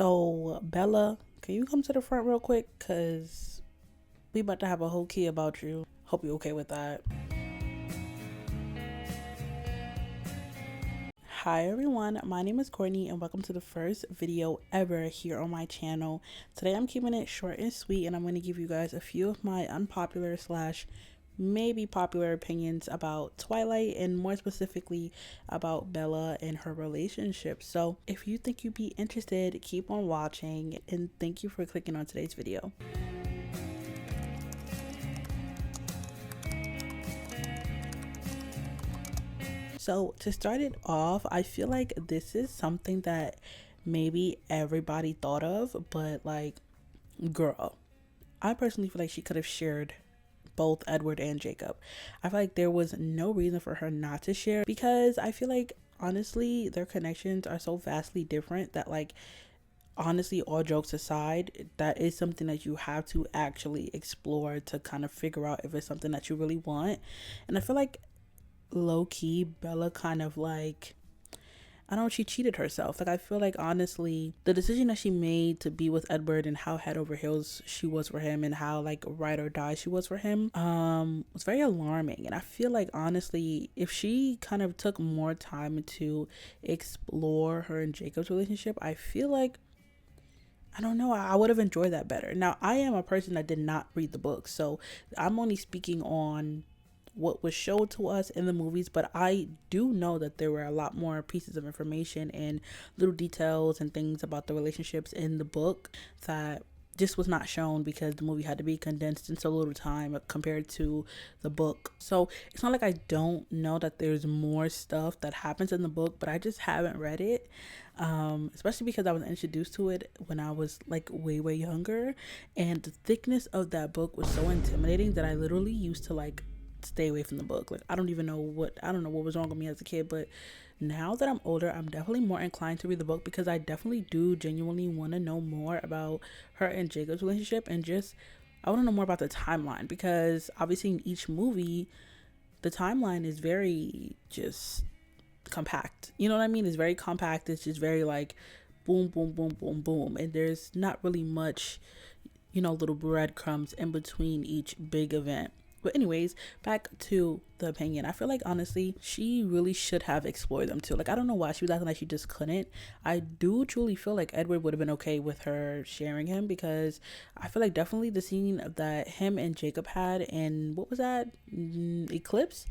So, Bella, can you come to the front real quick? Because we about to have a whole key about you. Hope you're okay with that. Hi everyone, my name is Courtney and welcome to the first video ever here on my channel. Today I'm keeping it short and sweet and I'm going to give you guys a few of my unpopular slash maybe popular opinions about Twilight, and more specifically about Bella and her relationship. So if you think you'd be interested, keep on watching, and thank you for clicking on today's video. So to start it off, I feel like this is something that maybe everybody thought of, but like, girl, I personally feel like she could have shared both Edward and Jacob. I feel like there was no reason for her not to share, because I feel like honestly their connections are so vastly different that, like, honestly, all jokes aside, that is something that you have to actually explore to kind of figure out if it's something that you really want. And I feel like low-key Bella kind of, like, I don't know, she cheated herself. Like, I feel like honestly the decision that she made to be with Edward and how head over heels she was for him and how like ride or die she was for him was very alarming. And I feel like honestly if she kind of took more time to explore her and Jacob's relationship, I feel like, I don't know, I would have enjoyed that better. Now, I am a person that did not read the book, so I'm only speaking on what was showed to us in the movies, but I do know that there were a lot more pieces of information and little details and things about the relationships in the book that just was not shown because the movie had to be condensed in so little time compared to the book. So it's not like I don't know that there's more stuff that happens in the book, but I just haven't read it, especially because I was introduced to it when I was like way younger, and the thickness of that book was so intimidating that I literally used to like stay away from the book. Like, I don't know what was wrong with me as a kid, but now that I'm older, I'm definitely more inclined to read the book because I definitely do genuinely want to know more about her and Jacob's relationship, and just I want to know more about the timeline, because obviously in each movie the timeline is very just compact, you know what I mean? It's very compact. It's just very like boom boom boom boom boom, and there's not really much, little breadcrumbs in between each big event. But anyways, back to the opinion. I feel like honestly she really should have explored them too. Like, I don't know why she was acting like she just couldn't. I do truly feel like Edward would have been okay with her sharing him, because I feel like definitely the scene that him and Jacob had in, what was that, Eclipse,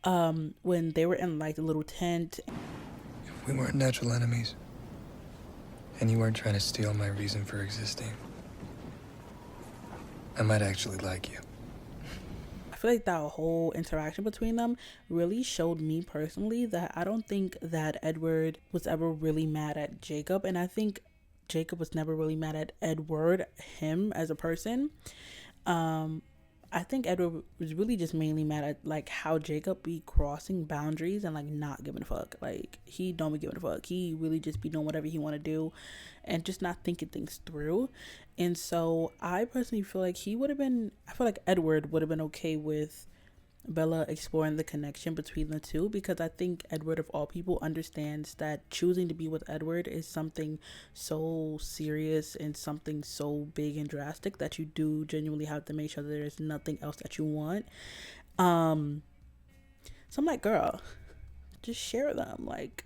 when they were in like the little tent. If we weren't natural enemies and you weren't trying to steal my reason for existing, I might actually like you. I feel like that whole interaction between them really showed me personally that I don't think that Edward was ever really mad at Jacob, and I think Jacob was never really mad at Edward, him as a person. I think Edward was really just mainly mad at like how Jacob be crossing boundaries and like not giving a fuck. Like, he don't be giving a fuck. He really just be doing whatever he want to do and just not thinking things through. And so I personally feel like I feel like Edward would have been okay with Bella exploring the connection between the two, because I think Edward of all people understands that choosing to be with Edward is something so serious and something so big and drastic that you do genuinely have to make sure that there's nothing else that you want. So I'm like, girl, just share them. Like,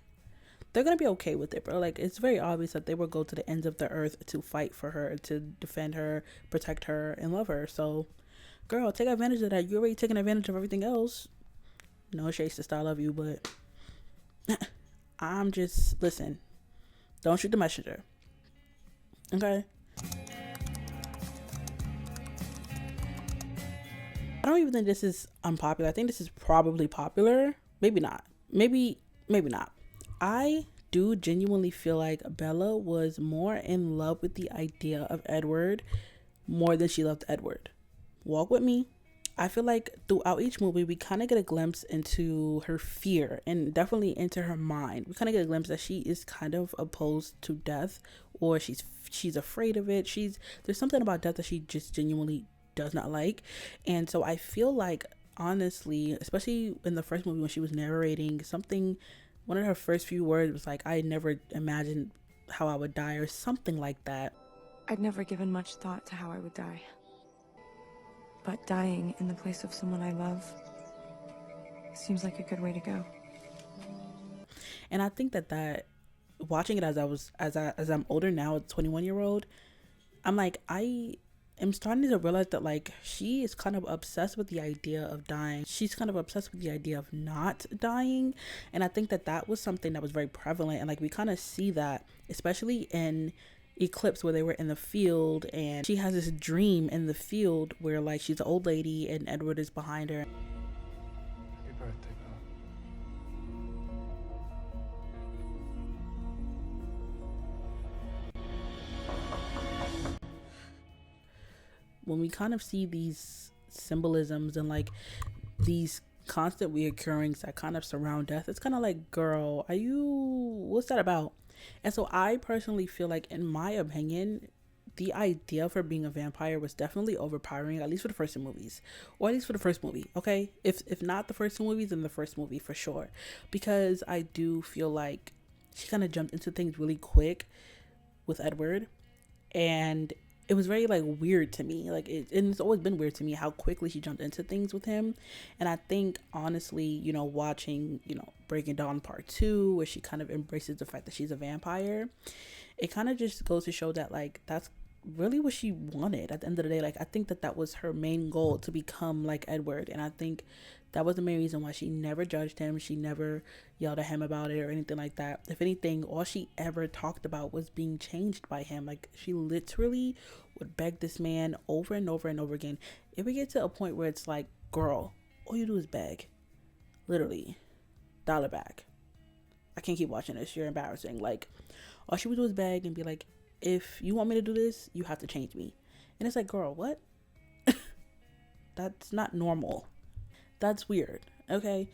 they're gonna be okay with it, bro. Like, it's very obvious that they will go to the ends of the earth to fight for her, to defend her, protect her, and love her. So girl, take advantage of that. You're already taking advantage of everything else. No shade, sister, I love you, but I'm just, listen, don't shoot the messenger, okay? I don't even think this is unpopular. I think this is probably popular. Maybe not. Maybe not. I do genuinely feel like Bella was more in love with the idea of Edward more than she loved Edward. Walk with me. I feel like throughout each movie we kind of get a glimpse into her fear and definitely into her mind. We kind of get a glimpse that she is kind of opposed to death, or she's afraid of it. There's something about death that she just genuinely does not like. And so I feel like, honestly, especially in the first movie when she was narrating something, one of her first few words was like, I never imagined how I would die or something like that. I'd never given much thought to how I would die. But dying in the place of someone I love seems like a good way to go. And I think that watching it as I'm older now, a 21-year-old, I'm like, I am starting to realize that like she is kind of obsessed with the idea of dying. She's kind of obsessed with the idea of not dying. And I think that was something that was very prevalent, and like we kind of see that especially in Eclipse, where they were in the field and she has this dream in the field where like she's an old lady and Edward is behind her. Happy birthday, Bill. When we kind of see these symbolisms and like these constant reoccurrings that kind of surround death, it's kind of like, girl, what's that about? And so I personally feel like, in my opinion, the idea for being a vampire was definitely overpowering, at least for the first two movies, or at least for the first movie. Okay, if not the first two movies, then the first movie for sure, because I do feel like she kind of jumped into things really quick with Edward, and it was very like weird to me, like and it's always been weird to me how quickly she jumped into things with him. And I think honestly, watching Breaking Dawn Part 2, where she kind of embraces the fact that she's a vampire, it kind of just goes to show that like that's really what she wanted at the end of the day. Like I think that was her main goal, to become like Edward. And I think that was the main reason why she never judged him. She never yelled at him about it or anything like that. If anything, all she ever talked about was being changed by him. Like she literally would beg this man over and over and over again. It would get to a point where it's like, girl, all you do is beg. Literally. Dollar back. I can't keep watching this. You're embarrassing. Like, all she would do is beg and be like, if you want me to do this, you have to change me. And it's like, girl, what? That's not normal. That's weird. Okay.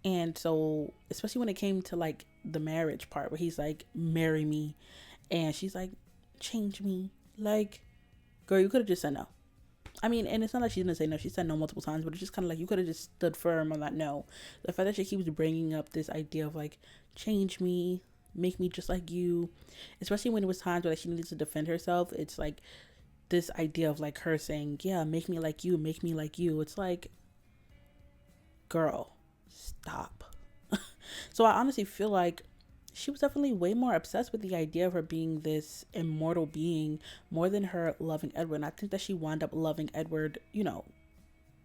And so, especially when it came to like the marriage part, where he's like, marry me, and she's like, change me. Like, girl, you could have just said no. I mean, and it's not like she didn't say no. She said no multiple times, but it's just kind of like you could have just stood firm on that no. The fact that she keeps bringing up this idea of like, change me, make me just like you, especially when it was times where like she needed to defend herself. It's like this idea of like her saying, yeah, make me like you, make me like you. It's like, girl, stop. So I honestly feel like she was definitely way more obsessed with the idea of her being this immortal being more than her loving Edward. And I think that she wound up loving Edward,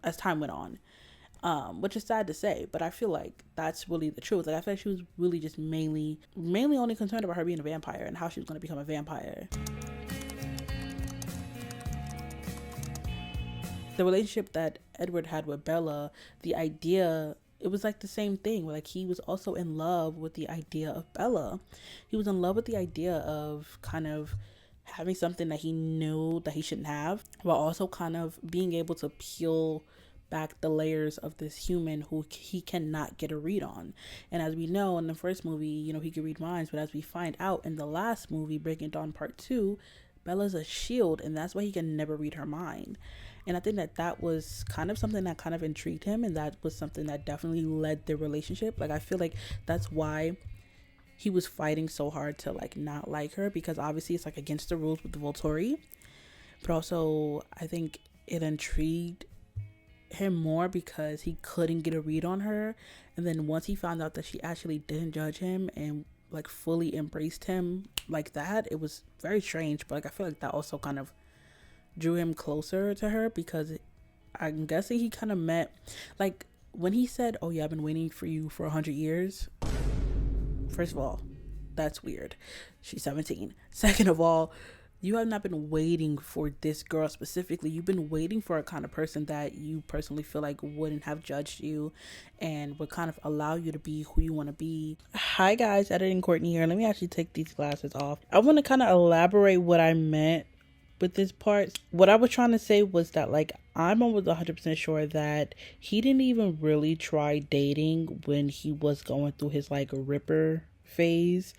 as time went on, which is sad to say, but I feel like that's really the truth. Like I feel like she was really just mainly only concerned about her being a vampire and how she was going to become a vampire. The relationship that Edward had with Bella, the idea, it was like the same thing, where like he was also in love with the idea of Bella. He was in love with the idea of kind of having something that he knew that he shouldn't have, while also kind of being able to peel back the layers of this human who he cannot get a read on. And as we know in the first movie, he could read minds, but as we find out in the last movie, Breaking Dawn Part 2, Bella's a shield, and that's why he can never read her mind. And I think that was kind of something that kind of intrigued him, and that was something that definitely led their relationship. Like I feel like that's why he was fighting so hard to like not like her, because obviously it's like against the rules with the Volturi, but also I think it intrigued him more because he couldn't get a read on her. And then once he found out that she actually didn't judge him and like fully embraced him like that, it was very strange. But like I feel like that also kind of drew him closer to her, because I'm guessing he kind of met, like when he said, oh yeah, I've been waiting for you for 100 years. First of all, that's weird. She's 17. Second of all, you have not been waiting for this girl specifically. You've been waiting for a kind of person that you personally feel like wouldn't have judged you and would kind of allow you to be who you want to be. Hi guys, editing Courtney here. Let me actually take these glasses off. I want to kind of elaborate what I meant with this part. What I was trying to say was that like I'm almost 100% sure that he didn't even really try dating when he was going through his like Ripper phase.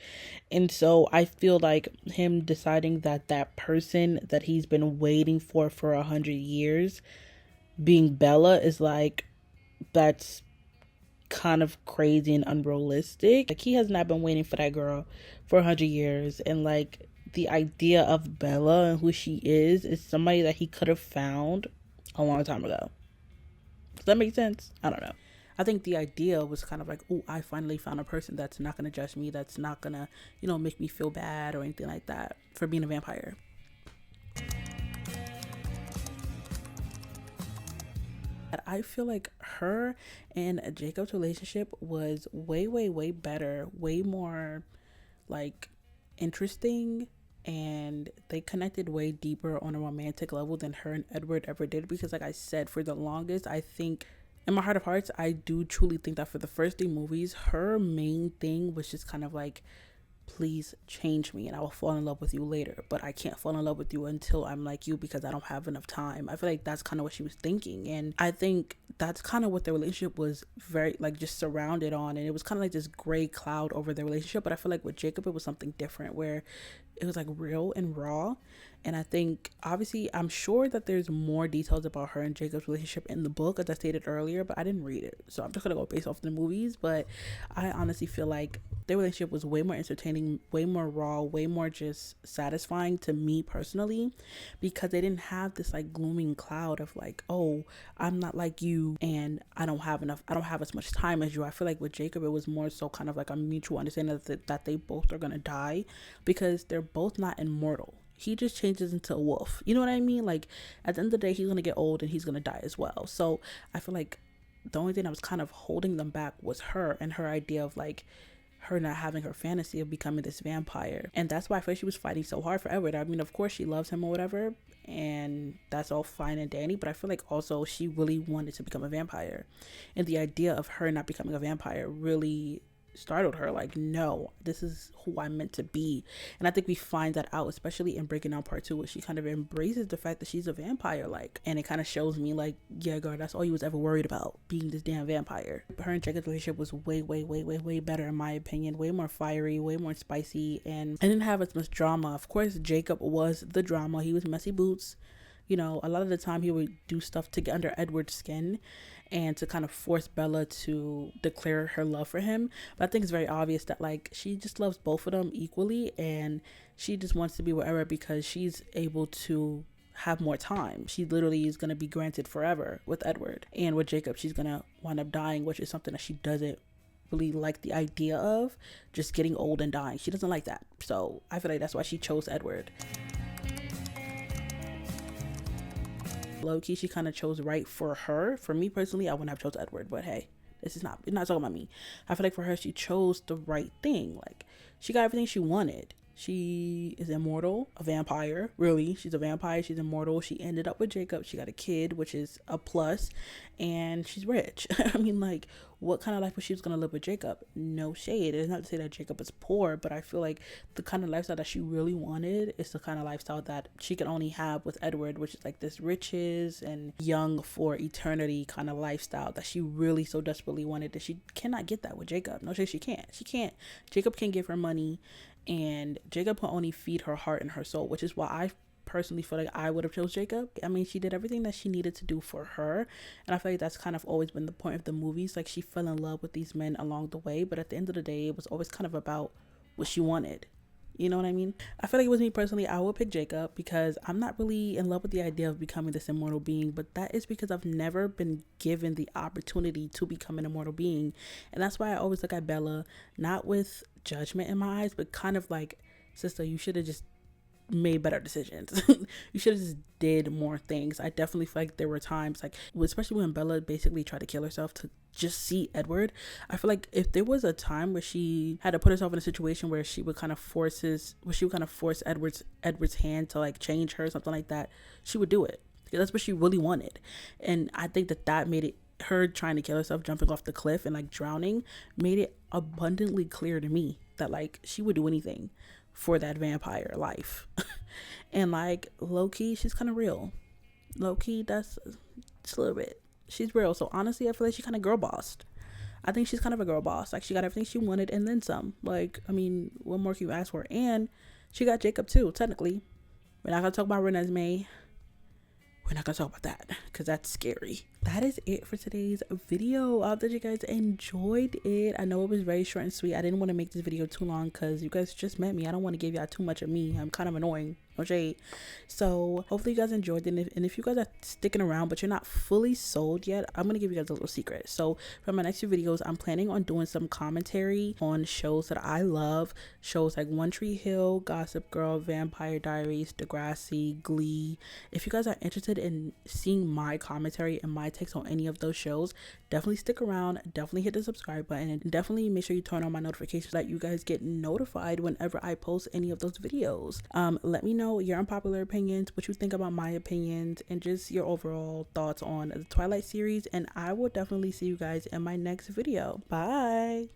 And so I feel like him deciding that person that he's been waiting for 100 years being Bella is like, that's kind of crazy and unrealistic. Like, he has not been waiting for that girl for 100 years, and like the idea of Bella and who she is somebody that he could have found a long time ago. Does that make sense? I don't know. I think the idea was kind of like, oh, I finally found a person that's not going to judge me, that's not going to, make me feel bad or anything like that for being a vampire. I feel like her and Jacob's relationship was way, way, way better, way more like interesting, and they connected way deeper on a romantic level than her and Edward ever did. Because like I said, for the longest, I think in my heart of hearts, I do truly think that for the first 3 movies, her main thing was just kind of like, please change me and I will fall in love with you later, but I can't fall in love with you until I'm like you because I don't have enough time. I feel like that's kind of what she was thinking, and I think that's kind of what their relationship was very like just surrounded on, and it was kind of like this gray cloud over their relationship. But I feel like with Jacob it was something different, where it was like real and raw. And I think obviously I'm sure that there's more details about her and Jacob's relationship in the book, as I stated earlier, but I didn't read it, so I'm just gonna go based off the movies. But I honestly feel like their relationship was way more entertaining, way more raw, way more just satisfying to me personally, because they didn't have this like glooming cloud of like, oh, I'm not like you and I don't have as much time as you. I feel like with Jacob it was more so kind of like a mutual understanding that they both are gonna die, because they're both not immortal. He just changes into a wolf, you know what I mean? Like at the end of the day, he's gonna get old and he's gonna die as well. So I feel like the only thing that was kind of holding them back was her and her idea of like her not having her fantasy of becoming this vampire. And that's why I feel like she was fighting so hard for Edward. I mean, of course she loves him or whatever, and that's all fine and dandy, but I feel like also she really wanted to become a vampire, and the idea of her not becoming a vampire really startled her. Like, no, this is who I'm meant to be. And I think we find that out, especially in Breaking Down Part 2, where she kind of embraces the fact that she's a vampire, like, and it kind of shows me like, yeah, girl, that's all you was ever worried about, being this damn vampire. Her and Jacob's relationship was way, way, way, way, way better in my opinion, way more fiery, way more spicy, and I didn't have as much drama. Of course Jacob was the drama. He was messy boots. A lot of the time he would do stuff to get under Edward's skin and to kind of force Bella to declare her love for him. But I think it's very obvious that like she just loves both of them equally, and she just wants to be wherever because she's able to have more time. She literally is going to be granted forever with Edward, and with Jacob she's going to wind up dying, which is something that she doesn't really like the idea of, just getting old and dying. She doesn't like that. So I feel like that's why she chose Edward. Low-key, she kind of chose right for her. For me personally, I wouldn't have chose Edward, but hey, it's not talking about me. I feel like for her, she chose the right thing. Like, she got everything she wanted. She is immortal, a vampire, really. She's a vampire, she's immortal. She ended up with Jacob. She got a kid, which is a plus, and she's rich. I mean, like, what kind of life was she gonna live with Jacob? No shade. It's not to say that Jacob is poor, but I feel like the kind of lifestyle that she really wanted is the kind of lifestyle that she could only have with Edward, which is like this riches and young for eternity kind of lifestyle that she really so desperately wanted, that she cannot get that with Jacob. No shade, she can't. Jacob can give her money, and Jacob can only feed her heart and her soul, which is why I personally feel like I would have chose Jacob. I mean, she did everything that she needed to do for her, and I feel like that's kind of always been the point of the movies. Like, she fell in love with these men along the way, but at the end of the day, it was always kind of about what she wanted. You know what I mean? I feel like it was me personally, I would pick Jacob, because I'm not really in love with the idea of becoming this immortal being, but that is because I've never been given the opportunity to become an immortal being. And that's why I always look at Bella, not with judgment in my eyes, but kind of like, sister, you should have just made better decisions. You should have just did more things. I definitely feel like there were times, like, especially when Bella basically tried to kill herself to just see Edward. I feel like if there was a time where she had to put herself in a situation where she would kind of force Edward's hand to like change her, something like that, she would do it, because that's what she really wanted. And I think that made it, her trying to kill herself, jumping off the cliff and like drowning, made it abundantly clear to me that like she would do anything for that vampire life. And like, low-key, she's kind of real. Low-key, that's just a little bit, she's real. So honestly, I feel like she kind of girl bossed. I think she's kind of a girl boss. Like, she got everything she wanted and then some. Like, I mean, what more can you ask for? And she got Jacob too, technically. We're not gonna talk about Renesmee. we're not gonna talk about that because that's scary. That is it for today's video. I hope that you guys enjoyed it. I know it was very short and sweet. I didn't want to make this video too long because you guys just met me. I don't want to give y'all too much of me. I'm kind of annoying. No shade. So hopefully you guys enjoyed it, and if you guys are sticking around but you're not fully sold yet, I'm gonna give you guys a little secret. So for my next few videos, I'm planning on doing some commentary on shows that I love, shows like One Tree Hill, Gossip Girl, Vampire Diaries, Degrassi, Glee. If you guys are interested in seeing my commentary and my takes on any of those shows, definitely stick around, definitely hit the subscribe button, and definitely make sure you turn on my notifications so that you guys get notified whenever I post any of those videos. Let me know your unpopular opinions, what you think about my opinions, and just your overall thoughts on the Twilight series, and I will definitely see you guys in my next video. Bye.